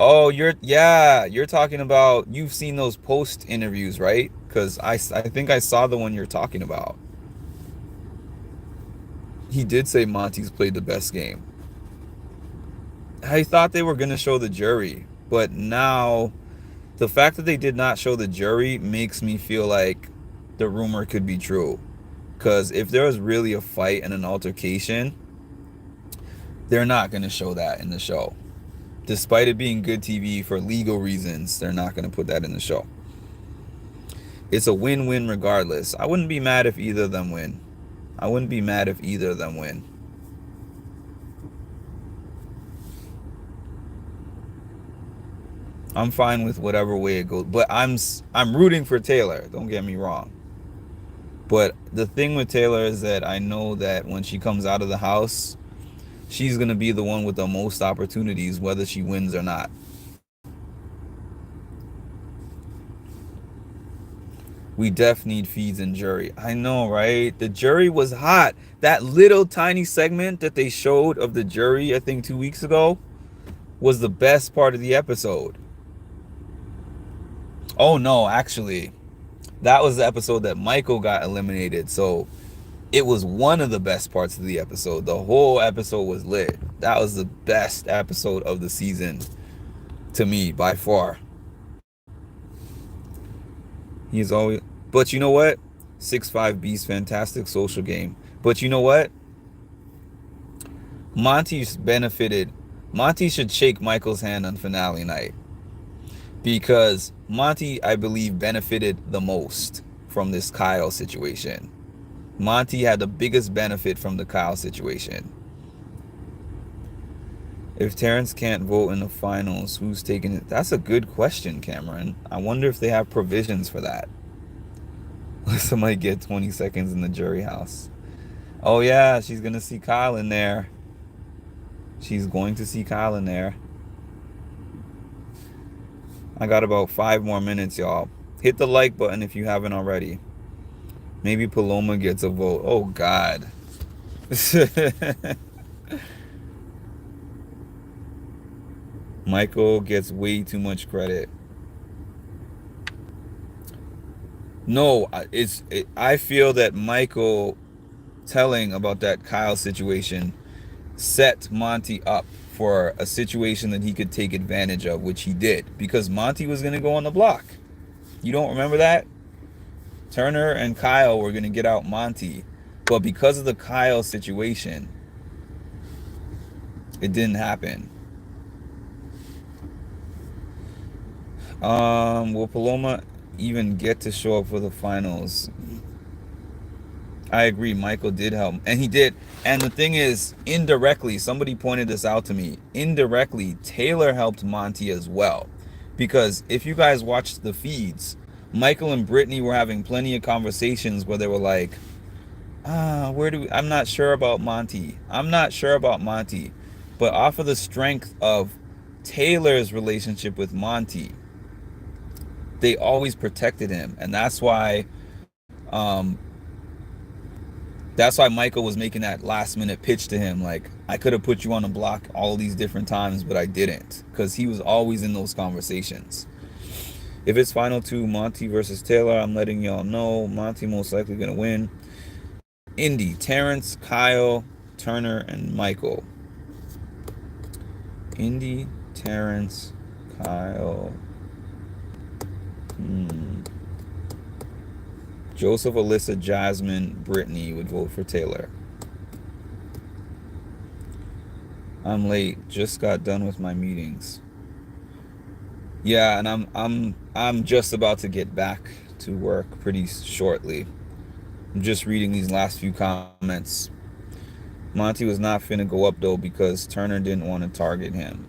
Oh, you're talking about, you've seen those post interviews, right? Because I think I saw the one you're talking about. He did say Monte's played the best game. I thought they were going to show the jury, but now the fact that they did not show the jury makes me feel like the rumor could be true. Because if there was really a fight and an altercation, they're not going to show that in the show. Despite it being good TV for legal reasons, they're not going to put that in the show. It's a win-win regardless. I wouldn't be mad if either of them win. I wouldn't be mad if either of them win. I'm fine with whatever way it goes, but I'm rooting for Taylor. Don't get me wrong. But the thing with Taylor is that I know that when she comes out of the house, she's going to be the one with the most opportunities, whether she wins or not. We def need feeds and jury. I know, right? The jury was hot. That little tiny segment that they showed of the jury, I think 2 weeks ago, was the best part of the episode. Oh no, actually, that was the episode that Michael got eliminated. So it was one of the best parts of the episode. The whole episode was lit. That was the best episode of the season to me by far. He's always, but you know what? 6'5" Beast, fantastic social game. But you know what? Monty's benefited. Monty should shake Michael's hand on finale night because Monty, I believe, benefited the most from this Kyle situation. Monty had the biggest benefit from the Kyle situation. If Terrence can't vote in the finals, who's taking it? That's a good question, Cameron. I wonder if they have provisions for that. Somebody get 20 seconds in the jury house. Oh yeah, she's gonna see Kyle in there. She's going to see Kyle in there. I got about 5 more minutes, y'all. Hit the like button if you haven't already. Maybe Paloma gets a vote. Oh God. Michael gets way too much credit. No, I feel that Michael telling about that Kyle situation set Monty up for a situation that he could take advantage of, which he did, because Monty was going to go on the block. You don't remember that? Turner and Kyle were going to get out Monty, but because of the Kyle situation, it didn't happen. Will Paloma even get to show up for the finals? I agree. Michael did help, and he did. And the thing is, indirectly, somebody pointed this out to me. Indirectly, Taylor helped Monty as well, because if you guys watched the feeds, Michael and Brittany were having plenty of conversations where they were like, I'm not sure about Monty. I'm not sure about Monty. But off of the strength of Taylor's relationship with Monty, they always protected him, and um, that's why Michael was making that last minute pitch to him. Like, I could have put you on the block all these different times, but I didn't, because he was always in those conversations. If it's final two, Monty versus Taylor, I'm letting y'all know Monty most likely gonna win. Indy, Terrence, Kyle, Turner, and Michael. Indy, Terrence, Kyle. Joseph, Alyssa, Jasmine, Brittany would vote for Taylor. I'm late. Just got done with my meetings. Yeah, and I'm just about to get back to work pretty shortly. I'm just reading these last few comments. Monty was not finna go up though because Turner didn't want to target him.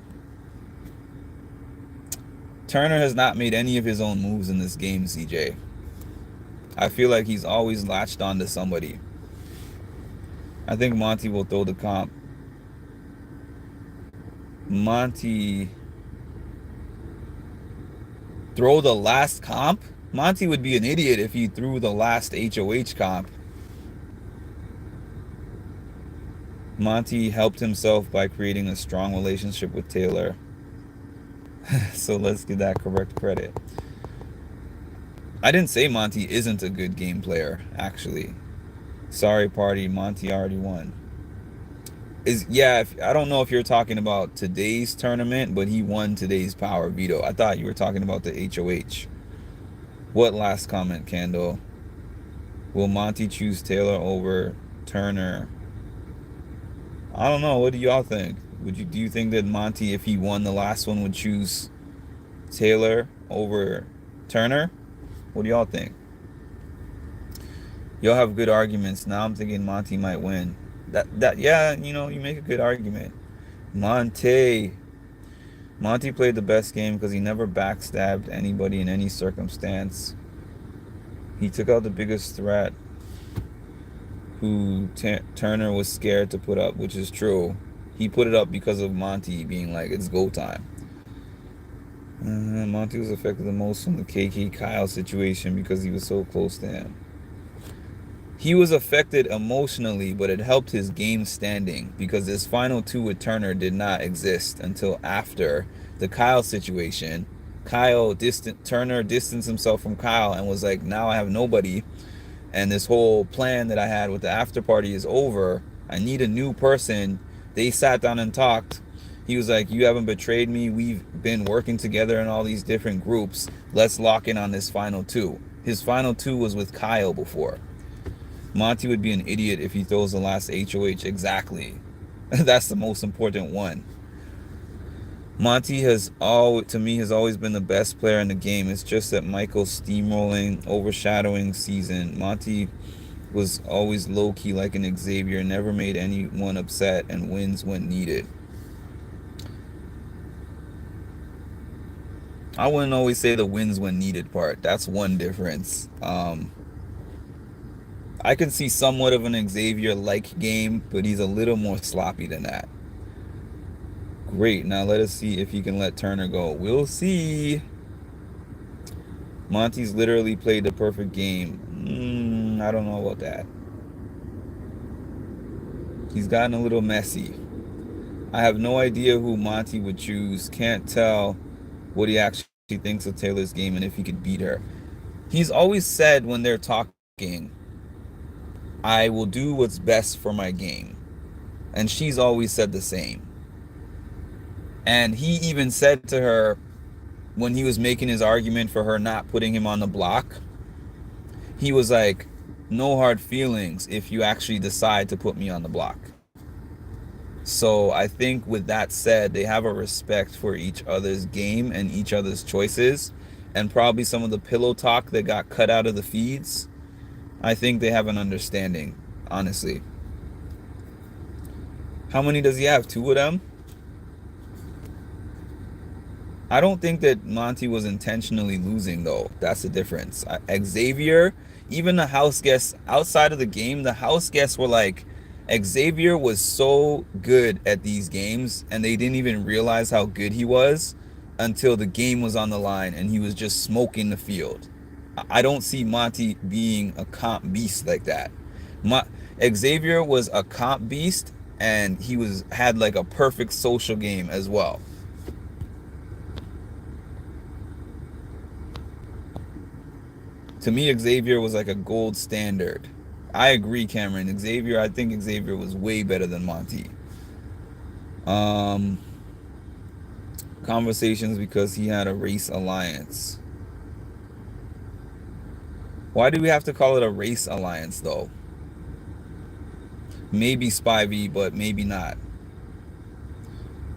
Turner has not made any of his own moves in this game, CJ. I feel like he's always latched onto somebody. I think Monty will throw the comp. Monty throw the last comp? Monty would be an idiot if he threw the last HOH comp. Monty helped himself by creating a strong relationship with Taylor. So let's give that correct credit. I didn't say Monty isn't a good game player, actually. Sorry, party. Monty already won. I don't know if you're talking about today's tournament, but he won today's power veto. I thought you were talking about the HOH. What last comment, Candle? Will Monty choose Taylor over Turner? I don't know. What do y'all think? Do you think that Monty, if he won the last one, would choose Taylor over Turner? What do y'all think? Y'all have good arguments. Now I'm thinking Monty might win. Yeah, you make a good argument. Monte played the best game because he never backstabbed anybody in any circumstance. He took out the biggest threat who Turner was scared to put up, which is true. He put it up because of Monty being like, it's go time. Monte was affected the most from the KK Kyle situation because he was so close to him. He was affected emotionally, but it helped his game standing because his final two with Turner did not exist until after the Kyle situation. Turner distanced himself from Kyle and was like, now I have nobody, and this whole plan that I had with the after party is over. I need a new person. They sat down and talked. He was like, you haven't betrayed me. We've been working together in all these different groups. Let's lock in on this final two. His final two was with Kyle before. Monte would be an idiot if he throws the last HOH. Exactly. That's the most important one. Monte to me, has always been the best player in the game. It's just that Michael's steamrolling, overshadowing season. Monte was always low-key like an Xavier, never made anyone upset, and wins when needed. I wouldn't always say the wins when needed part. That's one difference. I can see somewhat of an Xavier-like game, but he's a little more sloppy than that. Great. Now let us see if he can let Turner go. We'll see. Monte's literally played the perfect game. I don't know about that. He's gotten a little messy. I have no idea who Monte would choose. Can't tell what he actually thinks of Taylor's game and if he could beat her. He's always said when they're talking, I will do what's best for my game. And she's always said the same. And he even said to her when he was making his argument for her not putting him on the block, he was like, no hard feelings if you actually decide to put me on the block. So I think with that said, they have a respect for each other's game and each other's choices, and probably some of the pillow talk that got cut out of the feeds. I think they have an understanding, honestly. How many does he have? Two of them? I don't think that Monte was intentionally losing, though. That's the difference. Xavier, even the house guests outside of the game, the house guests were like, Xavier was so good at these games, and they didn't even realize how good he was until the game was on the line and he was just smoking the field. I don't see Monte being a comp beast like that. Xavier was a comp beast, and he had like a perfect social game as well. To me, Xavier was like a gold standard. I agree, Cameron. I think Xavier was way better than Monte. Um, Conversations because he had a race alliance. Why do we have to call it a race alliance, though? Maybe Spivey, but maybe not.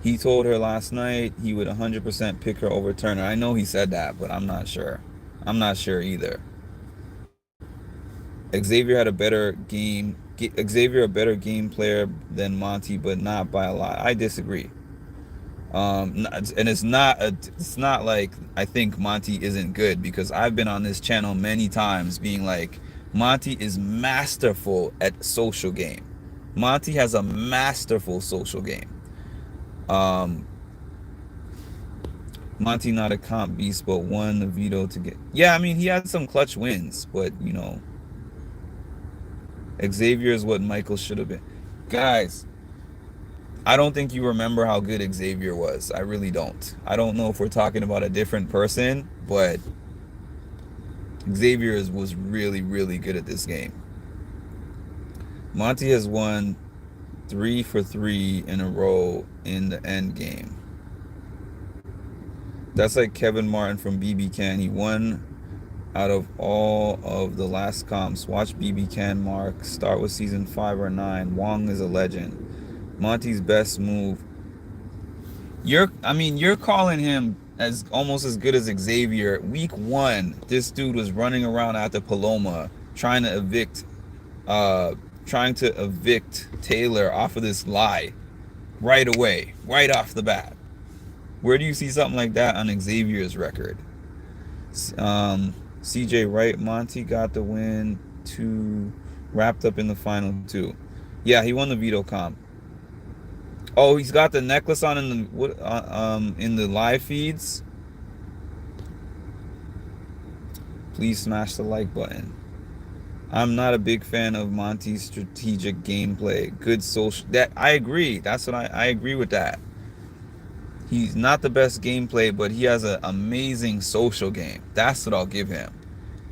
He told her last night he would 100% pick her over Turner. I know he said that, but I'm not sure. I'm not sure either. Xavier had a better game. Xavier a better game player than Monte, but not by a lot. I disagree. And it's not like I think Monte isn't good, because I've been on this channel many times being like, Monte is masterful at social game. Monte has a masterful social game. Monte not a comp beast, but won the veto to get. Yeah, I mean, he had some clutch wins, but Xavier is what Michael should have been. Guys, I don't think you remember how good Xavier was. I really don't. I don't know if we're talking about a different person, but Xavier was really, really good at this game. Monte has won 3 for 3 in a row in the end game. That's like Kevin Martin from BB Can. He won out of all of the last comps. Watch BB Can mark. Start with season 5 or 9. Wong is a legend. Monte's best move. You're calling him as almost as good as Xavier. Week 1, this dude was running around after Paloma trying to evict Taylor off of this lie right away, right off the bat. Where do you see something like that on Xavier's record? CJ Wright, Monte got the win, 2 wrapped up in the final 2. Yeah, he won the veto comp. Oh, he's got the necklace on in the live feeds. Please smash the like button. I'm not a big fan of Monty's strategic gameplay. Good social. That I agree. That's what I agree with that. He's not the best gameplay, but he has an amazing social game. That's what I'll give him.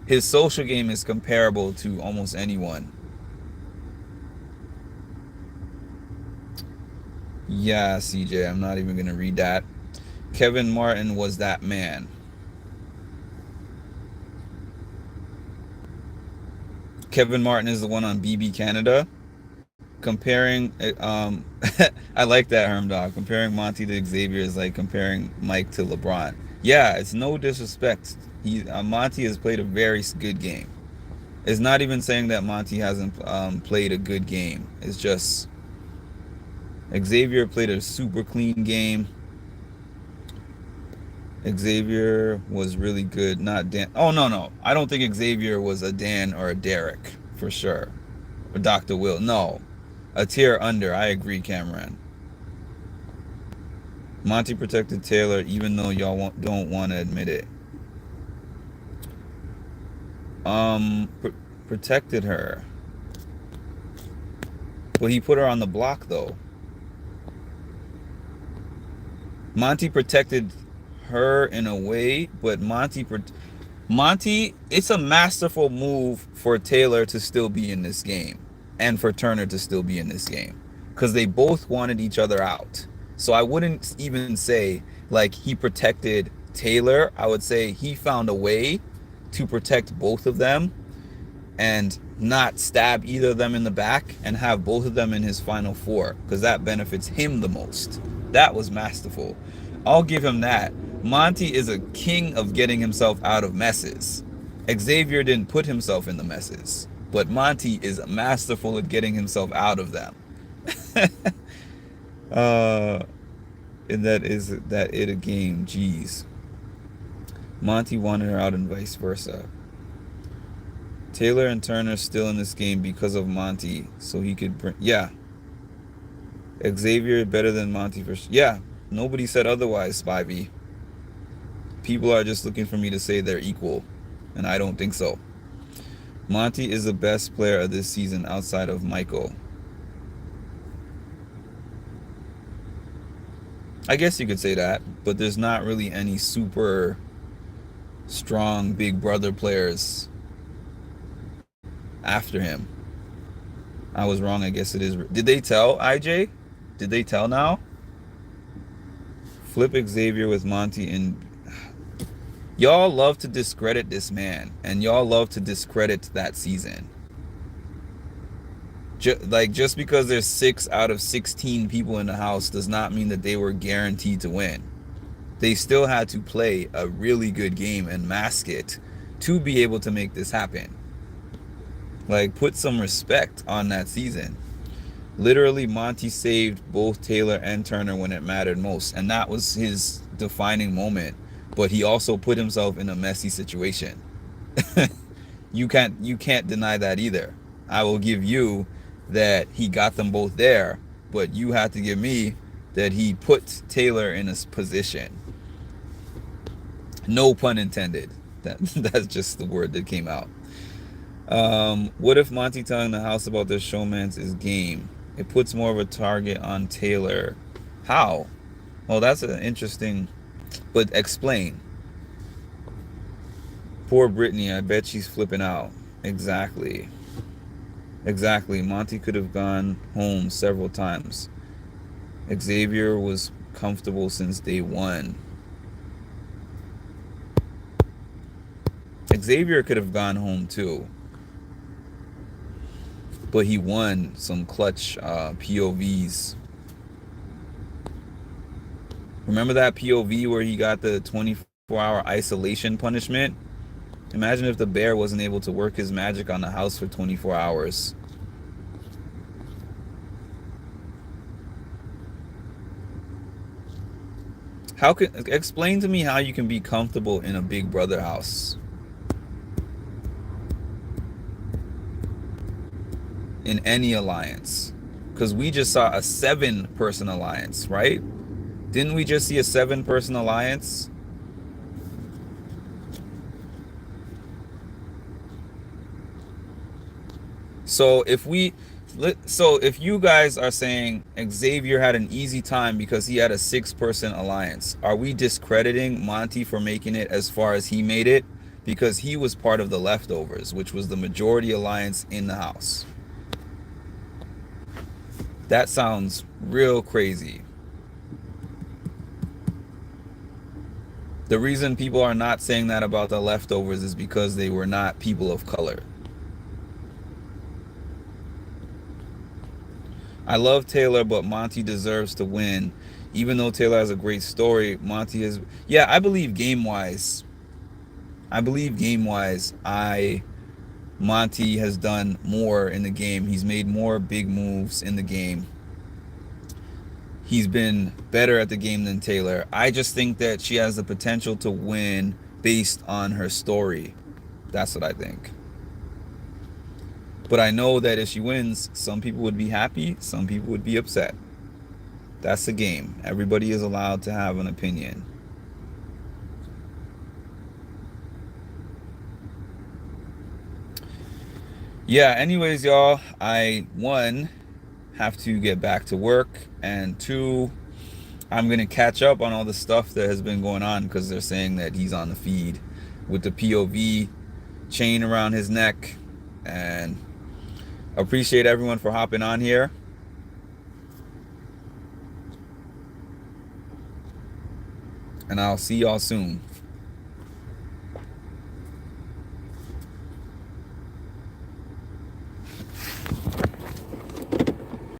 His social game is comparable to almost anyone. Yeah, CJ, I'm not even gonna read that. Kevin Martin was that man. Kevin Martin is the one on BB Canada. Comparing, I like that Herm Dog. Comparing Monty to Xavier is like comparing Mike to LeBron. Yeah, it's no disrespect. Monty has played a very good game. It's not even saying that Monty hasn't played a good game. It's just Xavier played a super clean game. Xavier was really good. Not Dan. Oh no, no. I don't think Xavier was a Dan or a Derek for sure. Or Dr. Will. No. A tier under. I agree, Cameron. Monty protected Taylor even though don't want to admit it. Pr Protected her. But he put her on the block though. Monty protected her in a way, but Monty, it's a masterful move for Taylor to still be in this game and for Turner to still be in this game because they both wanted each other out. So I wouldn't even say like he protected Taylor. I would say he found a way to protect both of them and not stab either of them in the back and have both of them in his final four because that benefits him the most. That was masterful. I'll give him that. Monty is a king of getting himself out of messes. Xavier didn't put himself in the messes, but Monty is masterful at getting himself out of them. And that it a game. Jeez. Monty wanted her out and vice versa. Taylor and Turner still in this game because of Monty, so he could bring. Yeah. Xavier better than Monty for. Yeah. Nobody said otherwise, Spivey. People are just looking for me to say they're equal, and I don't think so. Monty is the best player of this season outside of Michael. I guess you could say that, but there's not really any super strong big brother players after him. I was wrong. I guess it is. Did they tell IJ? Did they tell now? Flip Xavier with Monty and y'all love to discredit this man, and y'all love to discredit that season. Just because there's 6 out of 16 people in the house does not mean that they were guaranteed to win. They still had to play a really good game and mask it to be able to make this happen. Like, put some respect on that season. Literally, Monty saved both Taylor and Turner when it mattered most, and that was his defining moment. But he also put himself in a messy situation. You can't deny that either. I will give you that he got them both there, but you have to give me that he put Taylor in a position. No pun intended. That's just the word that came out. What if Monty telling the house about their showmance is game? It puts more of a target on Taylor. How? Oh, that's an interesting. But explain. Poor Brittany. I bet she's flipping out. Exactly. Exactly. Monty could have gone home several times. Xavier was comfortable since day one. Xavier could have gone home too. But he won some clutch POVs. Remember that POV where he got the 24-hour isolation punishment? Imagine if the bear wasn't able to work his magic on the house for 24 hours. Explain to me how you can be comfortable in a big brother house? In any alliance, because we just saw a 7-person alliance, right? Didn't we just see a 7-person alliance? So if you guys are saying Xavier had an easy time because he had a six-person alliance, are we discrediting Monte for making it as far as he made it? Because he was part of the leftovers, which was the majority alliance in the house. That sounds real crazy. The reason people are not saying that about the leftovers is because they were not people of color. I love Taylor, but Monte deserves to win. Even though Taylor has a great story, Monte is. Yeah, I believe game wise. I believe game wise, Monte has done more in the game. He's made more big moves in the game. He's been better at the game than Taylor. I just think that she has the potential to win based on her story. That's what I think. But I know that if she wins, some people would be happy, some people would be upset. That's the game. Everybody is allowed to have an opinion. Yeah, anyways, y'all, I, one, have to get back to work, and two, I'm going to catch up on all the stuff that has been going on because they're saying that he's on the feed with the POV chain around his neck. And appreciate everyone for hopping on here. And I'll see y'all soon.